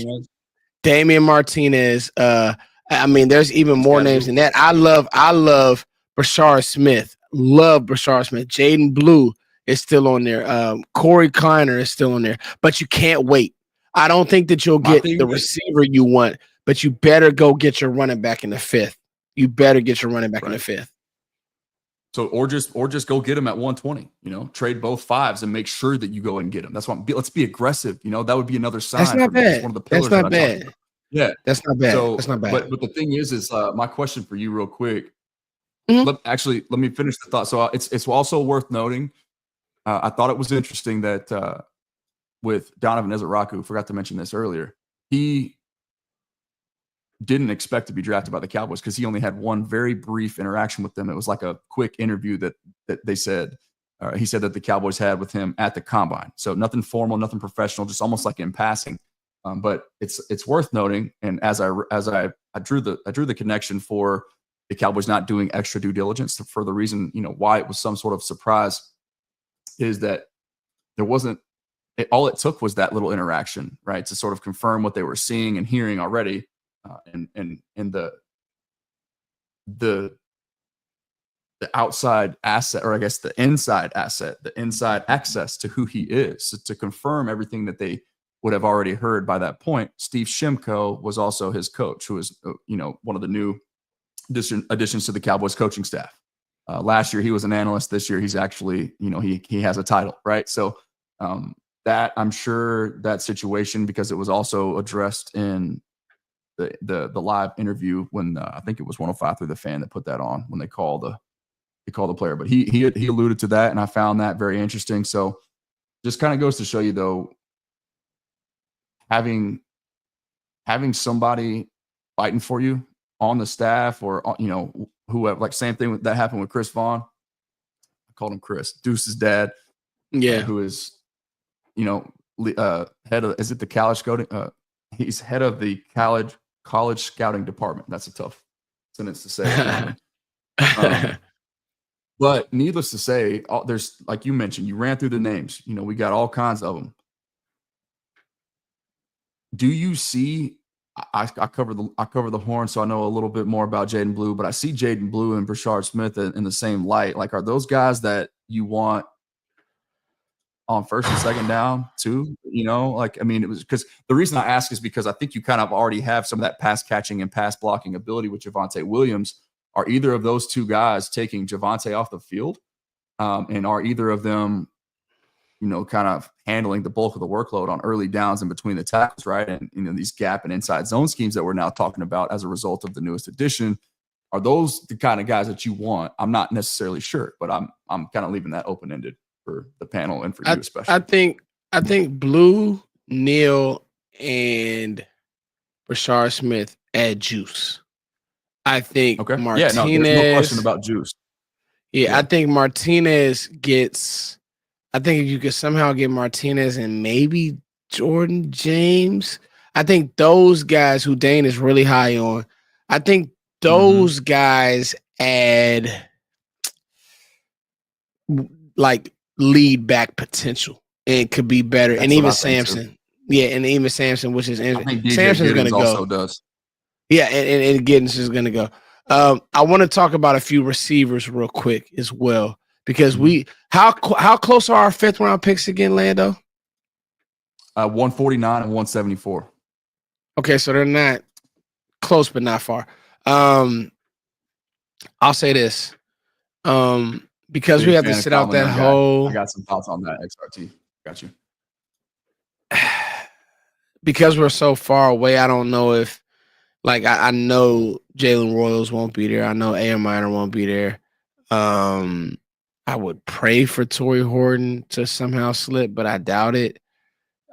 [SPEAKER 1] Damian Martinez. I mean, there's even more names than that. I love Brashard Smith. Love Brashard Smith. Jaden Blue is still on there. Corey Kleiner is still on there. But you can't wait. I don't think that you'll get the receiver you want, but you better go get your running back in the 5th. You better get your running back in the 5th.
[SPEAKER 2] So, or just go get him at 120. Trade both 5s and make sure that you go and get him. That's why. Let's be aggressive. That would be another sign.
[SPEAKER 1] That's not bad.
[SPEAKER 2] One of the pillars
[SPEAKER 1] that's not bad.
[SPEAKER 2] Yeah,
[SPEAKER 1] that's not bad.
[SPEAKER 2] So,
[SPEAKER 1] that's not bad.
[SPEAKER 2] But the thing is my question for you, real quick.
[SPEAKER 1] Mm-hmm.
[SPEAKER 2] Let me finish the thought. So it's also worth noting. I thought it was interesting that with Donovan Ezeiruaku, forgot to mention this earlier, he didn't expect to be drafted by the Cowboys because he only had one very brief interaction with them. It was like a quick interview that they said. He said that the Cowboys had with him at the combine. So nothing formal, nothing professional, just almost like in passing. But it's worth noting, and as I drew the connection for the Cowboys not doing extra due diligence for the reason, why it was some sort of surprise, is that there wasn't. All it took was that little interaction, right, to sort of confirm what they were seeing and hearing already, and the outside asset, or I guess the inside asset, the inside access to who he is, so to confirm everything that they would have already heard by that point. Steve Shimko was also his coach, who is one of the new additions to the Cowboys coaching staff. Last year he was an analyst. This year he's actually he has a title, right? So that, I'm sure that situation, because it was also addressed in the live interview when I think it was 105 through the fan that put that on when they call the player, but he alluded to that, and I found that very interesting. So just kind of goes to show you, though, having somebody fighting for you on the staff, or whoever, like same thing that happened with Chris Vaughn. I called him Chris, Deuce's dad.
[SPEAKER 1] Yeah,
[SPEAKER 2] who is head of, is it the college scouting? He's head of the college scouting department. That's a tough sentence to say. But needless to say, there's, like you mentioned, you ran through the names. We got all kinds of them. Do you see? I cover the horn, so I know a little bit more about Jaden Blue. But I see Jaden Blue and Brashard Smith in the same light. Like, are those guys that you want on first and second down too? It was because the reason I ask is because I think you kind of already have some of that pass catching and pass blocking ability with Javonte Williams. Are either of those two guys taking Javonte off the field? And are either of them, kind of handling the bulk of the workload on early downs in between the tackles, right? And, these gap and inside zone schemes that we're now talking about as a result of the newest edition, are those the kind of guys that you want? I'm not necessarily sure, but I'm kind of leaving that open-ended for the panel and for you especially.
[SPEAKER 1] I think Blue, Neal, and Brashard Smith add juice. I think Martinez.
[SPEAKER 2] Yeah, no, there's no question about juice.
[SPEAKER 1] Yeah, I think Martinez gets. I think if you could somehow get Martinez and maybe Jordan James, I think those guys who Dane is really high on, I think those guys add like lead back potential and could be better. And even Sampson. Yeah, and even Sampson, which is Sampson's going to go.
[SPEAKER 2] Also does.
[SPEAKER 1] Yeah, and Giddens is going to go. I want to talk about a few receivers real quick as well, because how close are our 5th round picks again, Lando?
[SPEAKER 2] 149 and 174.
[SPEAKER 1] Okay, so they're not close, but not far. I'll say this, because we have to sit out that whole.
[SPEAKER 2] I got some thoughts on that. XRT, got you.
[SPEAKER 1] Because we're so far away, I don't know if. Like, I know Jalen Royals won't be there. I know A.M. Minor won't be there. I would pray for Torrey Horton to somehow slip, but I doubt it.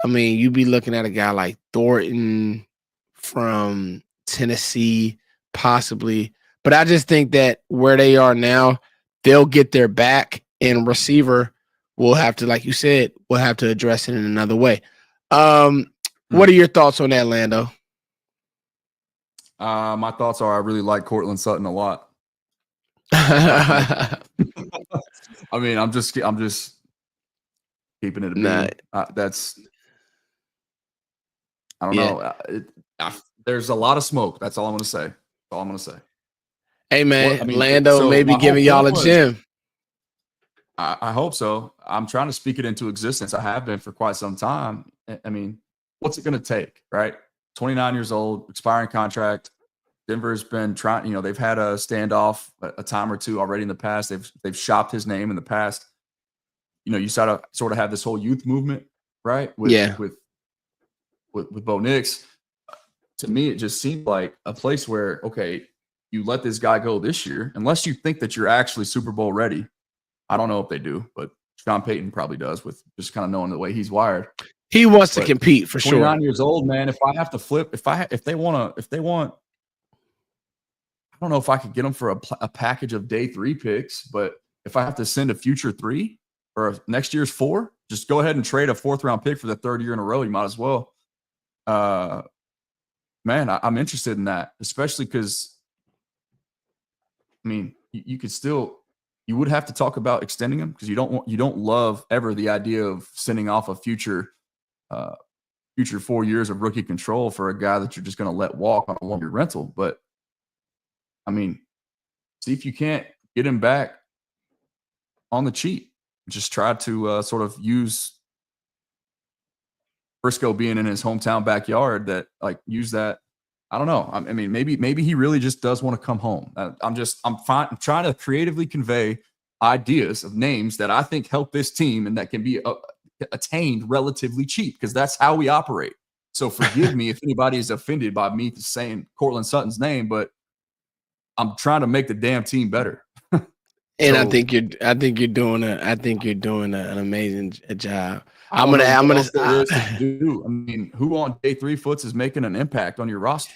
[SPEAKER 1] I mean, you'd be looking at a guy like Thornton from Tennessee, possibly. But I just think that where they are now, they'll get their back, and receiver will have to, like you said, we'll have to address it in another way. What are your thoughts on that, Lando?
[SPEAKER 2] My thoughts are I really like Cortland Sutton a lot. I mean, I'm just keeping it a minute. That's I don't know. There's a lot of smoke. That's all I'm going to say. That's all I'm going to say.
[SPEAKER 1] Hey man, Lando maybe giving y'all a gym.
[SPEAKER 2] I hope so. I'm trying to speak it into existence. I have been for quite some time. I mean, what's it going to take, right? 29 years old, expiring contract. Denver's been trying, they've had a standoff a time or two already in the past. They've shopped his name in the past. You sort of have this whole youth movement, right? With Bo Nix. To me, it just seemed like a place where, okay, you let this guy go this year, unless you think that you're actually Super Bowl ready. I don't know if they do, but Sean Payton probably does, with just kind of knowing the way he's wired.
[SPEAKER 1] He wants to compete for
[SPEAKER 2] 29
[SPEAKER 1] sure.
[SPEAKER 2] 29 years old, man. If I have to flip, if they want, I don't know if I could get them for a package of day 3 picks, but if I have to send a future 3 or next year's 4, just go ahead and trade a 4th round pick for the 3rd year in a row. You might as well. Man, I'm interested in that, especially because, I mean, you could still. You would have to talk about extending him, because you don't love ever the idea of sending off a future 4 years of rookie control for a guy that you're just going to let walk on a 1-year rental. But I mean, see if you can't get him back on the cheap. Just try to sort of use Briscoe being in his hometown backyard, use that. I don't know. I mean, maybe he really just does want to come home. I'm trying to creatively convey ideas of names that I think help this team and that can be attained relatively cheap, because that's how we operate. So forgive me if anybody is offended by me saying Cortland Sutton's name, but I'm trying to make the damn team better.
[SPEAKER 1] And I think you're doing an amazing job. I mean,
[SPEAKER 2] who on day 3 Foots is making an impact on your roster?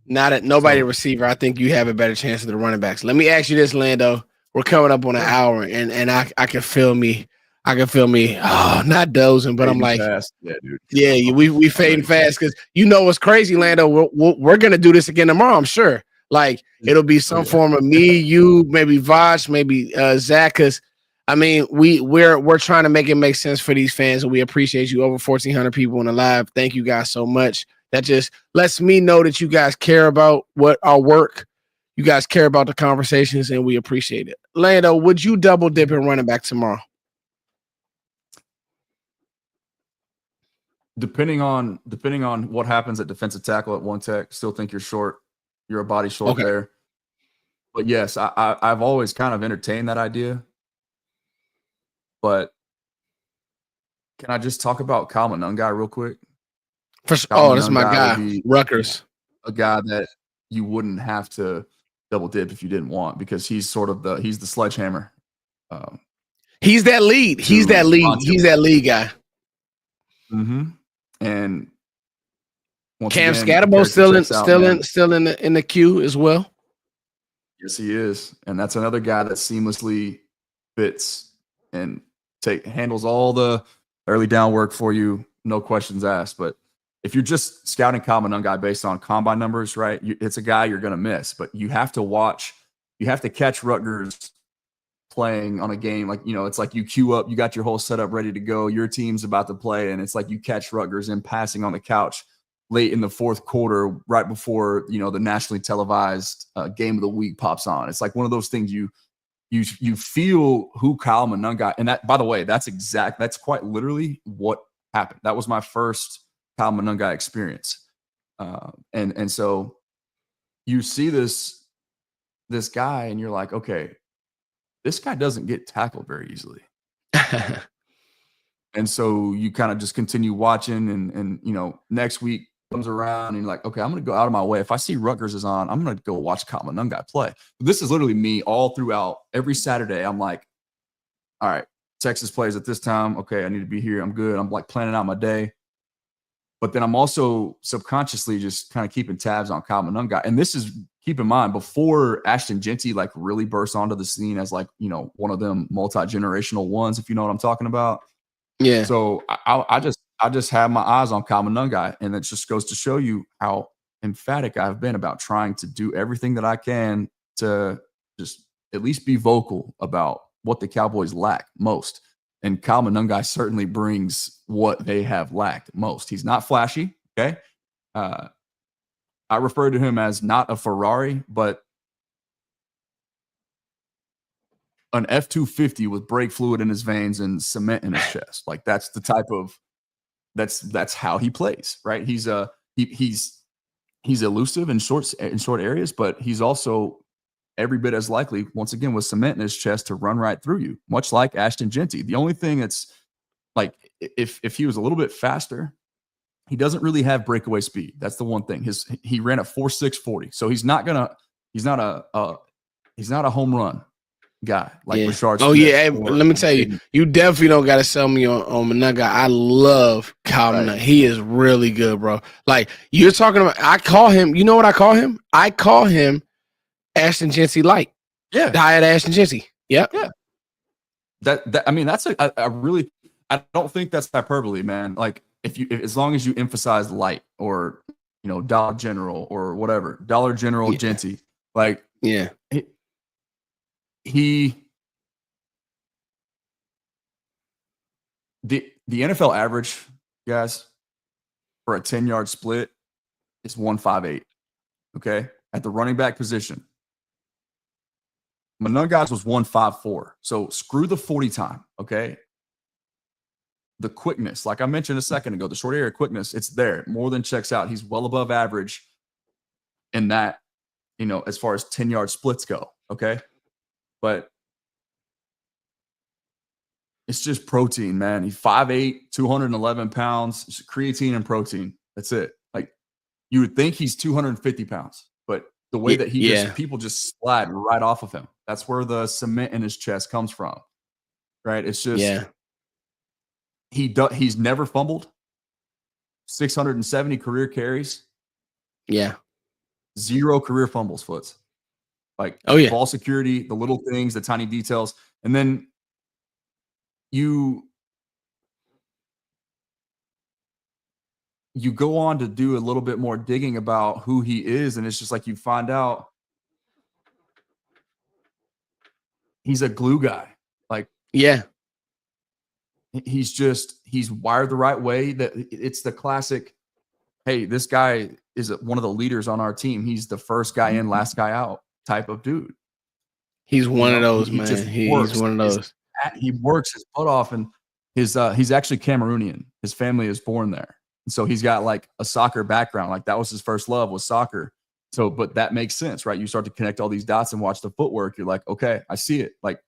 [SPEAKER 1] Nobody receiver. I think you have a better chance of the running backs. Let me ask you this, Lando. We're coming up on an hour, and I can feel me. Not dozing, but I'm like,
[SPEAKER 2] fast. Yeah, dude.
[SPEAKER 1] Yeah, we fading fast, because what's crazy, Lando. We're gonna do this again tomorrow, I'm sure. Like it'll be some form of me, you, maybe Voch, maybe Zach. Because I mean, we're trying to make it make sense for these fans, and we appreciate you. Over 1,400 people in the live. Thank you guys so much. That just lets me know that you guys care about what our work. You guys care about the conversations, and we appreciate it. Lando, would you double dip and running back tomorrow?
[SPEAKER 2] Depending on what happens at defensive tackle at One Tech, still think you're short. You're a body short there. But yes, I've always kind of entertained that idea. But can I just talk about Kyle Monungai real quick?
[SPEAKER 1] This is my guy, Rutgers.
[SPEAKER 2] A guy that you wouldn't have to double dip if you didn't want, because he's sort of he's the sledgehammer.
[SPEAKER 1] He's that lead. He's that lead. He's that lead guy.
[SPEAKER 2] Mm-hmm. And
[SPEAKER 1] Cam Scatterbo still in the queue as well.
[SPEAKER 2] Yes, he is, and that's another guy that seamlessly fits and handles all the early down work for you, no questions asked. But if you're just scouting Kyle Monungai based on combine numbers, right, it's a guy you're going to miss. But you have to watch. You have to catch Rutgers playing on a game, like, it's like you queue up, you got your whole setup ready to go, your team's about to play, and it's like you catch Rutgers in passing on the couch late in the fourth quarter, right before the nationally televised game of the week pops on. It's like one of those things you feel who Kyle Monungai, and that, by the way, that's quite literally what happened. That was my first Kyle Monungai experience, and so you see this guy, and you're like, okay, this guy doesn't get tackled very easily. And so you kind of just continue watching, and next week comes around and you're like, okay, I'm going to go out of my way. If I see Rutgers is on, I'm going to go watch Kyle Monungai play. But this is literally me all throughout every Saturday. I'm like, all right, Texas plays at this time. Okay, I need to be here. I'm good. I'm like planning out my day. But then I'm also subconsciously just kind of keeping tabs on Kyle Monungai. And this is, keep in mind, before Ashton Jeanty like really burst onto the scene as like, one of them multi-generational ones, if you know what I'm talking about.
[SPEAKER 1] Yeah.
[SPEAKER 2] So I just have my eyes on Kyle Monungai, and it just goes to show you how emphatic I've been about trying to do everything that I can to just at least be vocal about what the Cowboys lack most. And Kyle Monungai certainly brings what they have lacked most. He's not flashy, okay? I refer to him as not a Ferrari, but an F-250 with brake fluid in his veins and cement in his chest. Like that's the type of that's how he plays, right? He's elusive in short areas, but he's also every bit as likely, once again, with cement in his chest, to run right through you, much like Ashton Jeanty. The only thing that's like, if he was a little bit faster, he doesn't really have breakaway speed. That's the one thing. He ran a 4.640, so he's not a home run guy like Rashard Smith.
[SPEAKER 1] Oh yeah, hey, let me tell you, you definitely don't got to sell me on Monungai. I love Kyle Monungai. He is really good, bro. Like you're talking about, I call him. You know what I call him? I call him Ashton Jeanty light.
[SPEAKER 2] Yeah,
[SPEAKER 1] diet Ashton Jeanty. Yep.
[SPEAKER 2] Yeah. That I mean, that's a really. I don't think that's hyperbole, man. Like as long as you emphasize light or Dollar General or whatever, Dollar General Jeanty, like the NFL average, guys, for a 10-yard split is 1.58. Okay, at the running back position, Monungai's was 1.54. So screw the 40 time. Okay, the quickness, like I mentioned a second ago, the short area quickness, it's there, more than checks out. He's well above average in that, as far as 10-yard splits go. Okay, but it's just protein, man. He's 5'8", 211 pounds, it's creatine and protein. That's it. Like you would think he's 250 pounds, but the way that people just slide right off of him. That's where the cement in his chest comes from, right? It's just he's never fumbled. 670 career carries.
[SPEAKER 1] Yeah.
[SPEAKER 2] 0 career fumbles, Foots. Like ball security, the little things, the tiny details, and then you go on to do a little bit more digging about who he is, and it's just like you find out he's a glue guy. Like,
[SPEAKER 1] yeah,
[SPEAKER 2] he's wired the right way. That it's the classic, hey, this guy is one of the leaders on our team. He's the first guy in, last guy out type of dude.
[SPEAKER 1] he's one of those,
[SPEAKER 2] he
[SPEAKER 1] man.
[SPEAKER 2] just
[SPEAKER 1] He's one of those.
[SPEAKER 2] He works his butt off, and he's actually Cameroonian. His family is born there. So he's got like a soccer background. Like that was his first love, was soccer. So, but that makes sense, right? You start to connect all these dots and watch the footwork. You're like, okay, I see it. Like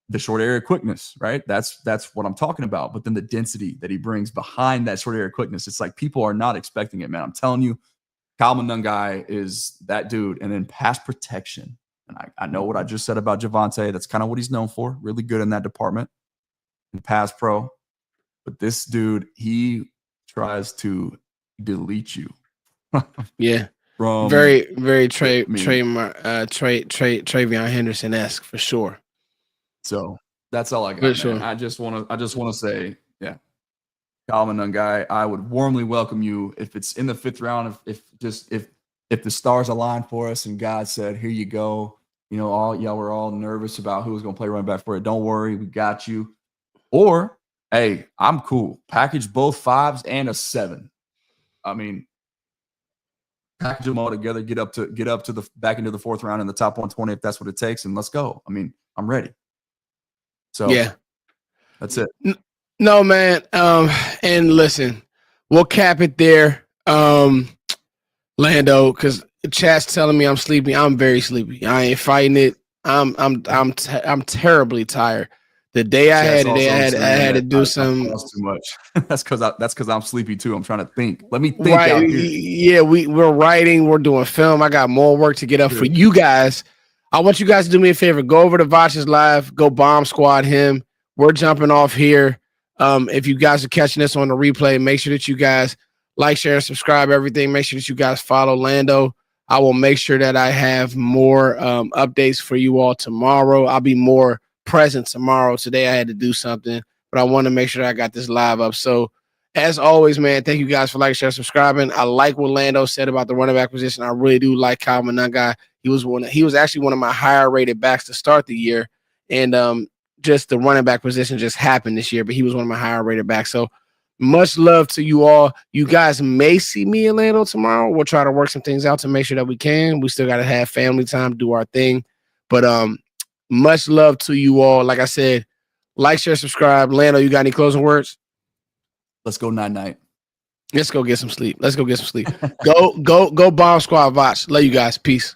[SPEAKER 2] the short area quickness, right? That's what I'm talking about. But then the density that he brings behind that short area quickness, it's like people are not expecting it, man. I'm telling you, Kyle Munungai is that dude. And then pass protection. And I know what I just said about Javonte. That's kind of what he's known for. Really good in that department and pass pro. But this dude, he tries to delete you.
[SPEAKER 1] Yeah. Very, very Travion Henderson-esque for sure.
[SPEAKER 2] So that's all I got, man.
[SPEAKER 1] Sure.
[SPEAKER 2] I just want to say, yeah, Kyle Munungai, I would warmly welcome you if it's in the 5th round. If the stars align for us and God said, here you go, you know, all y'all were all nervous about who was going to play running back for it. Don't worry, we got you. Or, hey, I'm cool. Package both 5s and a 7. I mean, package them all together, get up to the back into the 4th round in the top 120 if that's what it takes, and let's go. I mean, I'm ready. So
[SPEAKER 1] yeah,
[SPEAKER 2] that's it.
[SPEAKER 1] No, man. And listen, we'll cap it there. Lando, because chat's telling me I'm sleepy. I'm very sleepy. I ain't fighting it. I'm terribly tired. The day I had today, I had to do some.
[SPEAKER 2] Too much. That's because I'm sleepy too. I'm trying to think. Let me think.
[SPEAKER 1] Right?
[SPEAKER 2] Out here.
[SPEAKER 1] Yeah, we're writing. We're doing film. I got more work to get up for you guys. I want you guys to do me a favor. Go over to Voch's Live. Go bomb squad him. We're jumping off here. If you guys are catching this on the replay, make sure that you guys like, share, and subscribe. Everything. Make sure that you guys follow Lando. I will make sure that I have more updates for you all tomorrow. I'll be more present tomorrow. Today I had to do something, but I want to make sure that I got this live up. So as always, man, thank you guys for liking, sharing, subscribing. I like what Lando said about the running back position. I really do like Kyle Munungai. He was actually one of my higher rated backs to start the year. And just the running back position just happened this year, but he was one of my higher rated backs. So much love to you all. You guys may see me in Lando tomorrow. We'll try to work some things out to make sure that we can. We still got to have family time, do our thing. But much love to you all. Like I said, like, share, subscribe. Lando, you got any closing words?
[SPEAKER 2] Let's go night-night.
[SPEAKER 1] Let's go get some sleep. Go bomb squad Voch. Love you guys. Peace.